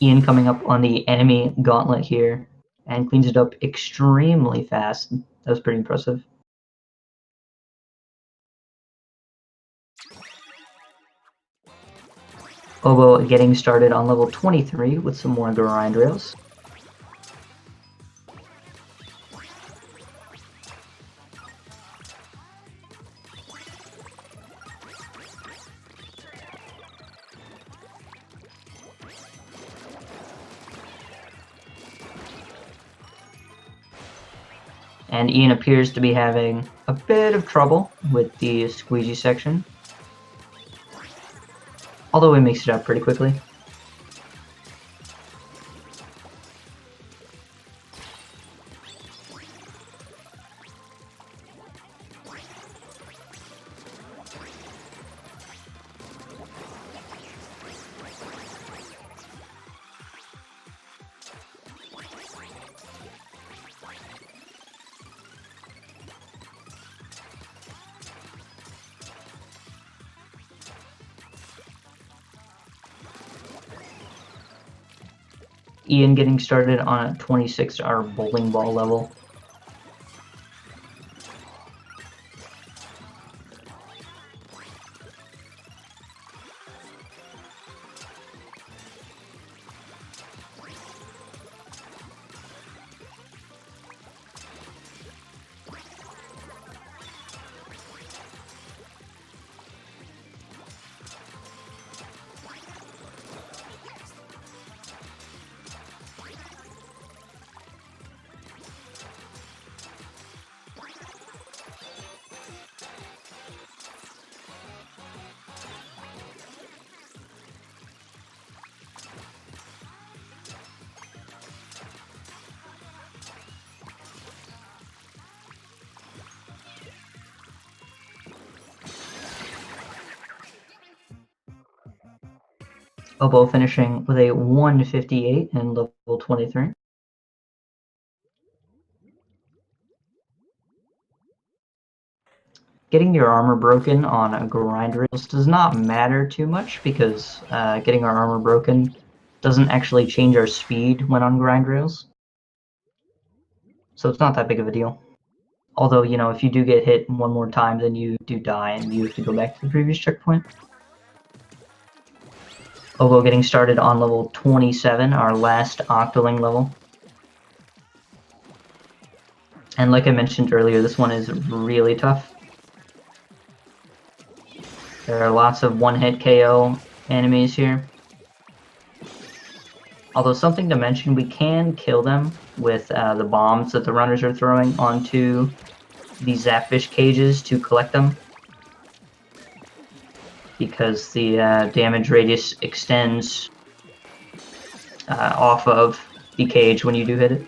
Ian coming up on the enemy gauntlet here and cleans it up extremely fast. That was pretty impressive. Obo getting started on level 23 with some more grind rails. And Ian appears to be having a bit of trouble with the squeegee section, although he makes it up pretty quickly. Ian getting started on a 26, our bowling ball level. Oboe finishing with a 158 in level 23. Getting your armor broken on grind rails does not matter too much because getting our armor broken doesn't actually change our speed when on grind rails. So it's not that big of a deal. Although, you know, if you do get hit one more time, then you do die and you have to go back to the previous checkpoint. Oboe getting started on level 27, our last Octoling level. And like I mentioned earlier, this one is really tough. There are lots of one-hit KO enemies here. Although something to mention, we can kill them with the bombs that the runners are throwing onto the Zapfish cages to collect them. Because the damage radius extends off of the cage when you do hit it.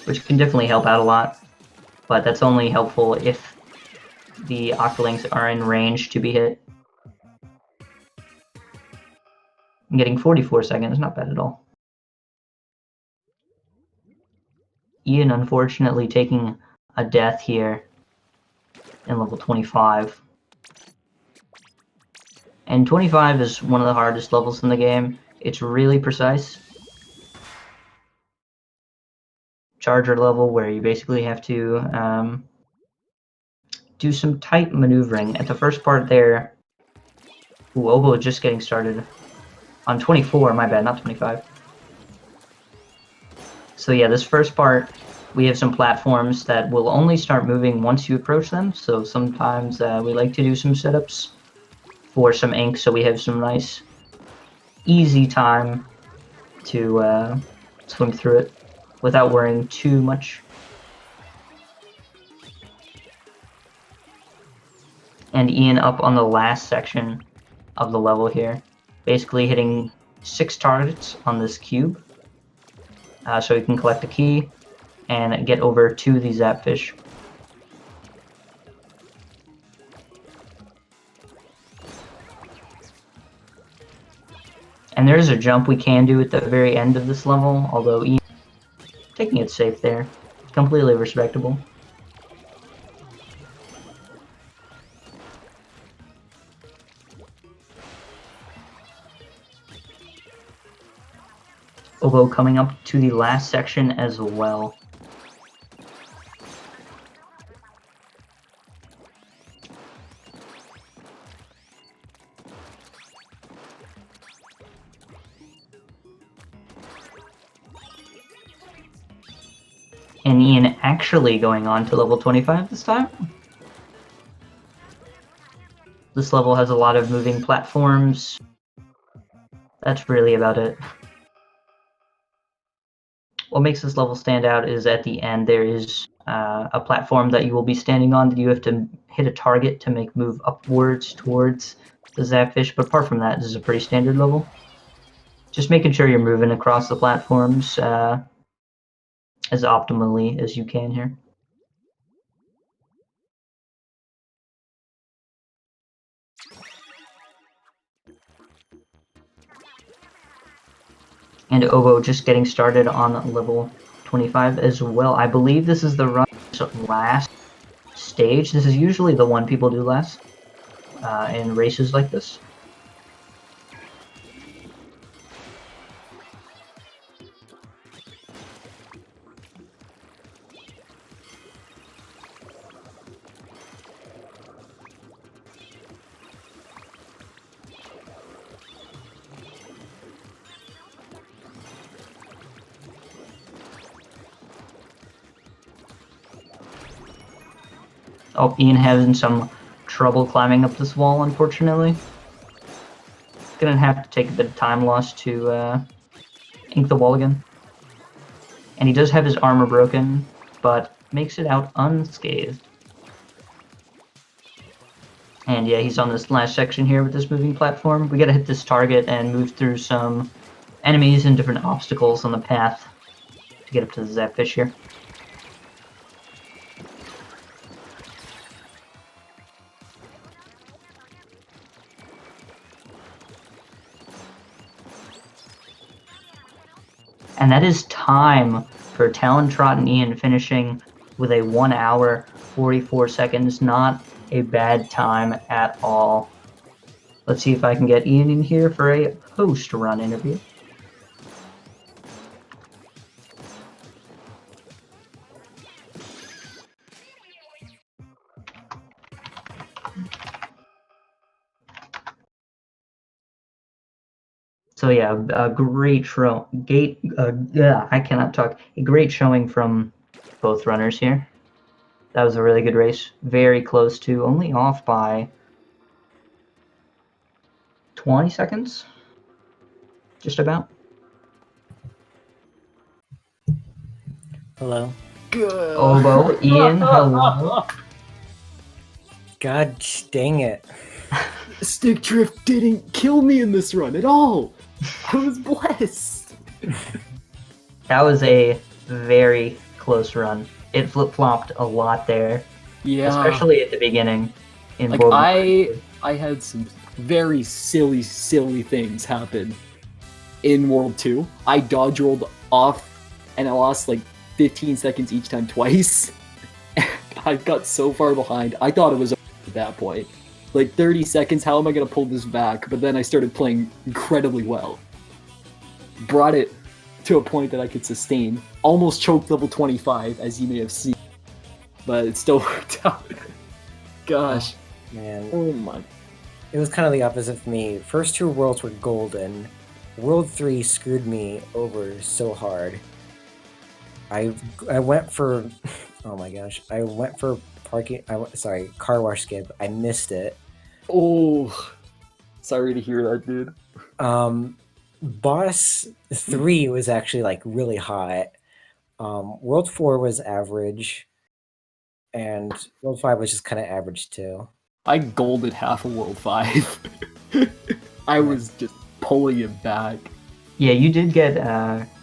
Which can definitely help out a lot. But that's only helpful if the Octolings are in range to be hit. I'm getting 44 seconds, not bad at all. Ian unfortunately taking a death here in level 25. And 25 is one of the hardest levels in the game. It's really precise. Charger level where you basically have to do some tight maneuvering. At the first part there, Oboe just getting started. On 24, my bad, not 25. So yeah, this first part, we have some platforms that will only start moving once you approach them. So sometimes we like to do some setups for some ink, so we have some nice, easy time to swim through it without worrying too much. And Ian up on the last section of the level here, basically hitting 6 targets on this cube, so he can collect a key and get over to the Zapfish. And there is a jump we can do at the very end of this level, although Ian taking it safe there. Completely respectable. Oboe coming up to the last section as well. And Ian actually going on to level 25 this time. This level has a lot of moving platforms. That's really about it. What makes this level stand out is at the end there is a platform that you will be standing on that you have to hit a target to make move upwards towards the Zapfish, but apart from that, this is a pretty standard level. Just making sure you're moving across the platforms as optimally as you can here. And Oboe just getting started on level 25 as well. I believe this is the run's last stage. This is usually the one people do last in races like this. Oh, Ian having some trouble climbing up this wall, unfortunately. Gonna have to take a bit of time loss to ink the wall again. And he does have his armor broken, but makes it out unscathed. And yeah, he's on this last section here with this moving platform. We gotta hit this target and move through some enemies and different obstacles on the path to get up to the Zapfish here. And that is time for TalonTrottinlan finishing with a 1 hour 44 seconds. Not a bad time at all. Let's see if I can get Ian in here for a post-run interview. So yeah, a great I cannot talk. A great showing from both runners here. That was a really good race. Very close to, only off by 20 seconds, just about. Hello. Good. Obo, Ian, hello. God dang it. Stick drift didn't kill me in this run at all. I was blessed. That was a very close run. It flip-flopped a lot there, Yeah. especially at the beginning. In Like World War I had some very silly things happen in World 2. I dodge rolled off and I lost like 15 seconds each time twice. I got so far behind. I thought it was over at that point. Like 30 seconds, how am I going to pull this back? But then I started playing incredibly well. Brought it to a point that I could sustain. Almost choked level 25, as you may have seen. But it still worked out. Gosh. Man, Oh my. it was kind of the opposite for me. First two worlds were golden. World 3 screwed me over so hard. I went for, oh my gosh, I went for car wash skip. I missed it. Oh. Sorry to hear that, dude. Boss 3 was actually like really hot. World 4 was average. And World 5 was just kind of average too. I golded half of World 5. I was just pulling it back. Yeah, you did get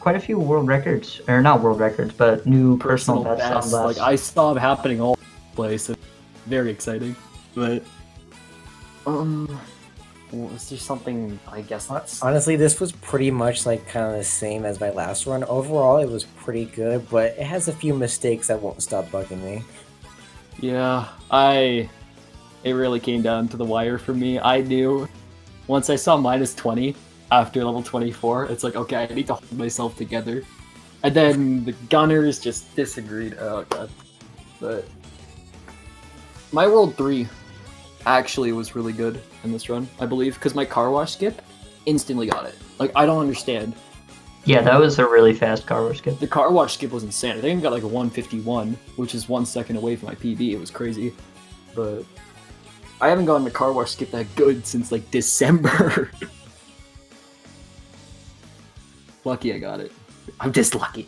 quite a few world records, or not world records, but new personal best on Like last. I saw it happening all over the place. And very exciting. But was there something? I guess that's Honestly, this was pretty much like kind of the same as my last run. Overall, it was pretty good, but it has a few mistakes that won't stop bugging me. yeah. It really came down to the wire for me. I knew once I saw minus 20 after level 24, it's like, okay, I need to hold myself together. And then the gunners just disagreed. Oh god. But my World 3 actually was really good in this run, I believe, because my car wash skip instantly got it. Like, I don't understand. Yeah, that was a really fast car wash skip. The car wash skip was insane. I think I got like a 151, which is 1 second away from my PB. It was crazy. But I haven't gotten the car wash skip that good since like December. Lucky I got it. I'm just lucky.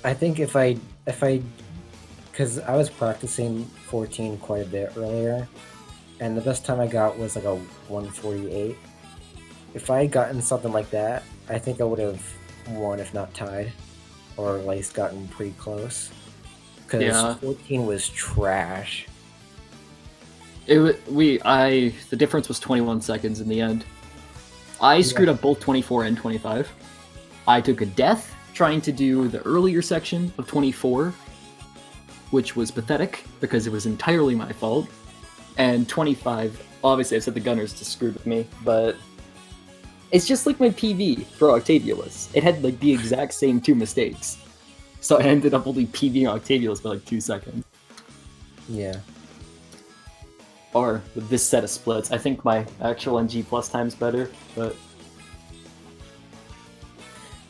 I think if I, because I was practicing 14 quite a bit earlier, and the best time I got was like a 148. If I had gotten something like that, I think I would have won, if not tied, or at least gotten pretty close. Because Yeah. 14 was trash. The difference was 21 seconds in the end. I screwed up both 24 and 25. I took a death trying to do the earlier section of 24, which was pathetic because it was entirely my fault. And 25, obviously I said the gunners just screwed with me, but it's just like my PV for Octavio was. It had like the exact same two mistakes. So I ended up only PVing Octavio's by like 2 seconds. Yeah. Or with this set of splits, I think my actual NG plus time's better, but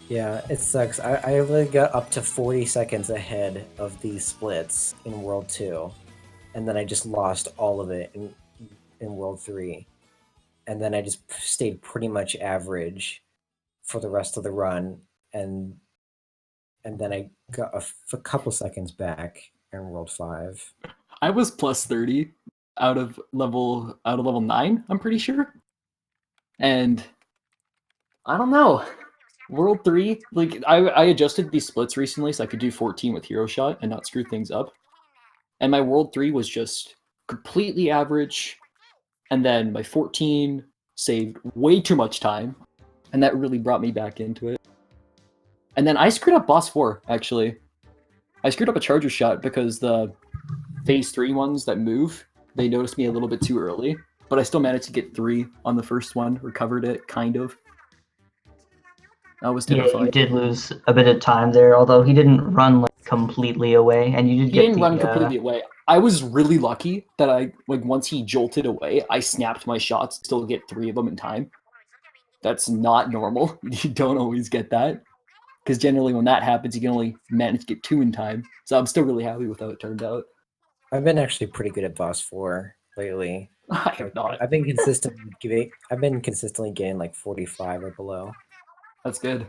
Yeah, it sucks. I really got up to 40 seconds ahead of these splits in World 2, and then I just lost all of it in World 3. And then I just stayed pretty much average for the rest of the run, and then I got a couple seconds back in World 5. I was plus 30 out of level 9, I'm pretty sure. And I don't know. World 3, like I adjusted these splits recently so I could do 14 with Hero Shot and not screw things up. And my World 3 was just completely average. And then my 14 saved way too much time. and that really brought me back into it. And then I screwed up boss 4, actually. I screwed up a charger shot because the phase 3 ones that move, they noticed me a little bit too early, but I still managed to get 3 on the first one, recovered it, kind of. That was Yeah, terrifying. you did lose a bit of time there, although he didn't run like completely away, and you did He get didn't the, run completely away. I was really lucky that once he jolted away, I snapped my shots to still get 3 of them in time. That's not normal. You don't always get that. Because generally when that happens, you can only manage to get 2 in time. So I'm still really happy with how it turned out. I've been actually pretty good at boss 4 lately. I have not. I've been consistently getting like 45 or below. That's good.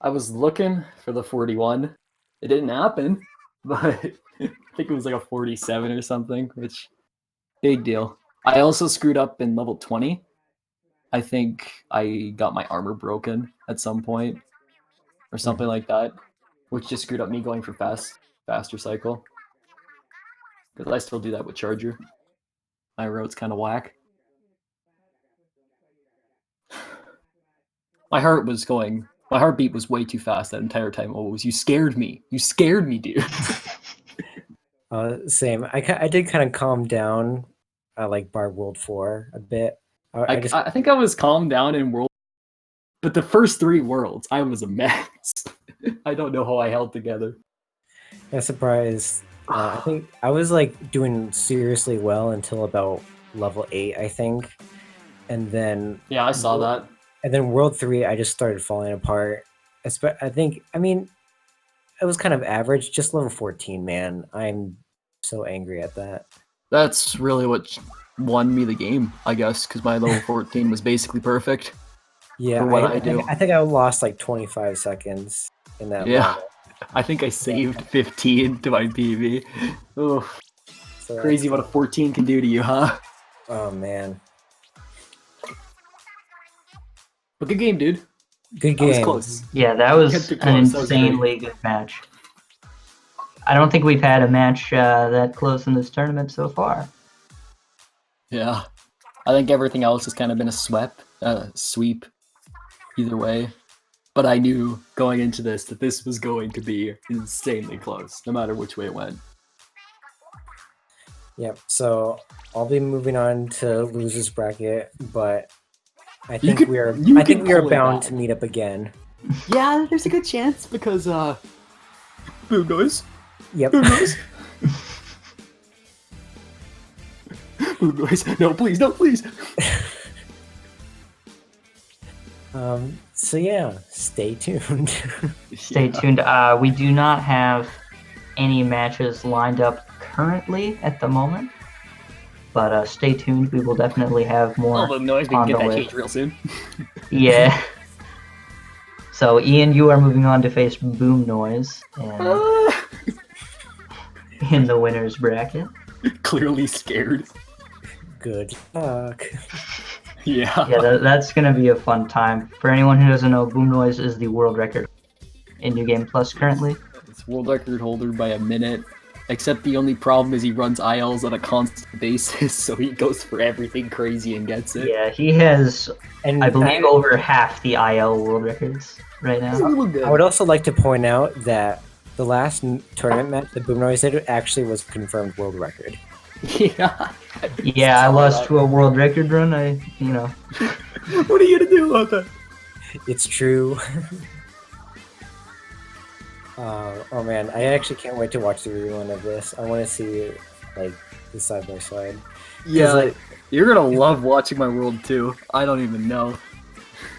I was looking for the 41. It didn't happen, but I think it was like a 47 or something, which big deal. I also screwed up in level 20. I think I got my armor broken at some point or something like that, which just screwed up me going for faster cycle. Because I still do that with charger. My road's kind of whack. My heartbeat was way too fast that entire time. You scared me. You scared me, dude. Same. I did kind of calm down, like Bar World 4 a bit. I think I was calmed down in World, but the first 3 worlds, I was a mess. I don't know how I held together. I'm surprised. I think I was like doing seriously well until about level 8, I think, and then Yeah, I saw that. And then World 3, I just started falling apart. I mean, it was kind of average, just level 14, man. I'm so angry at that. That's really what won me the game, I guess, because my level 14 was basically perfect. Yeah, for what I do. I think I lost like 25 seconds in that Yeah, level. I think I saved 15 to my PB. Oh, So, crazy what a 14 can do to you, huh? Oh, man. But good game, dude. Good That was game. close. Yeah, that was Kept it an close, that was great. insanely good match. I don't think we've had a match that close in this tournament so far. Yeah, I think everything else has kind of been a sweep, either way. But I knew going into this that this was going to be insanely close, no matter which way it went. Yep. So I'll be moving on to losers bracket, but I think we are you could bound pull it back. to meet up again. Yeah, there's a good chance because boom noise. Yep. Boom noise. Boom noise. No, please, no, please. So yeah, stay tuned. Stay tuned. We do not have any matches lined up currently at the moment, but stay tuned. We will definitely have more. Oh, boom noise. We can on get the that way. changed real soon. Yeah. So Ian, you are moving on to face Boom Noise in the winners bracket. Clearly scared. Good luck. Yeah. Yeah, that's gonna be a fun time. For anyone who doesn't know, Boom Noise is the world record in New Game Plus currently. It's world record holder by a minute. Except the only problem is he runs ILs on a constant basis, so he goes for everything crazy and gets it. Yeah, he has, And I believe, over half the IL world records right He's a now. little good. I would also like to point out that the last tournament match that Boom Noise did actually was a confirmed world record. Yeah. Yeah, I lost to a world record run. What are you gonna do about that? It's true. Oh man, I actually can't wait to watch the rerun of this. I want to see like the side by side. Yeah, like- you're gonna love watching my world too. I don't even know.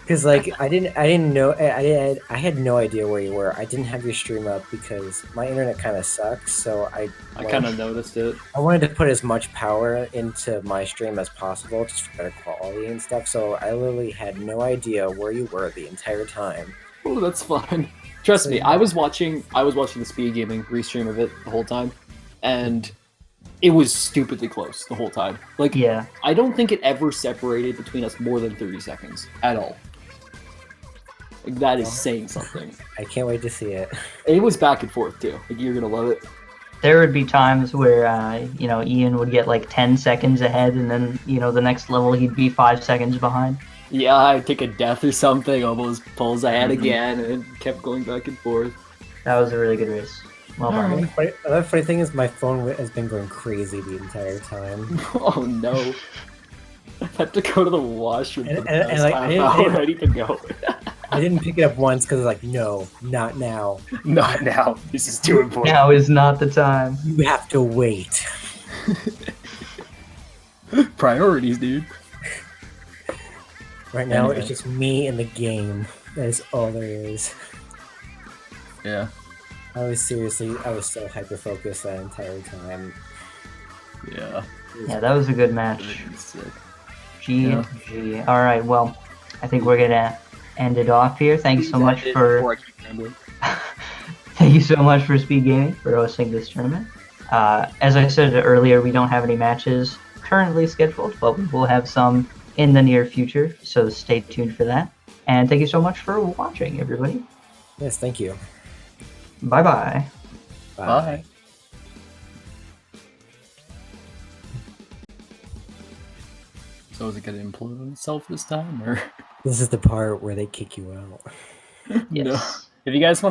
Because like I didn't know I had no idea where you were. I didn't have your stream up because my internet kind of sucks. So I kind of noticed it. I wanted to put as much power into my stream as possible, just for better quality and stuff. So I literally had no idea where you were the entire time. Oh, that's fun. Trust me, I was watching the SpeedGaming restream of it the whole time, and it was stupidly close the whole time. Like, Yeah. I don't think it ever separated between us more than 30 seconds at all. Like, that is saying something. I can't wait to see it. It was back and forth too. Like, you're gonna love it. there would be times where you know, Ian would get like 10 seconds ahead, and then you know the next level he'd be 5 seconds behind. Yeah, I'd take a death or something, almost pulls ahead again, and it kept going back and forth. That was a really good race. Well done. Another funny thing is my phone has been going crazy the entire time. Oh no. I had to go to the washroom for the And, past like, half hour, ready to go. I didn't pick it up once because I was like, no, not now. Not now. This is too important. Now is not the time. You have to wait. Priorities, dude. Right now, Anyway. it's just me and the game. That is all there is. Yeah. I was so hyper-focused that entire time. Yeah. Yeah, that was a good match. Sick. GG. All right, well, I think we're gonna end it off here. Thank you so much for thank you so much for SpeedGaming for hosting this tournament. As I said earlier, we don't have any matches currently scheduled, but we will have some in the near future, so stay tuned for that. And thank you so much for watching, everybody. Yes, thank you. Bye-bye. Bye. So is it gonna implode on itself this time, or? This is the part where they kick you out. Yes. No. If you guys want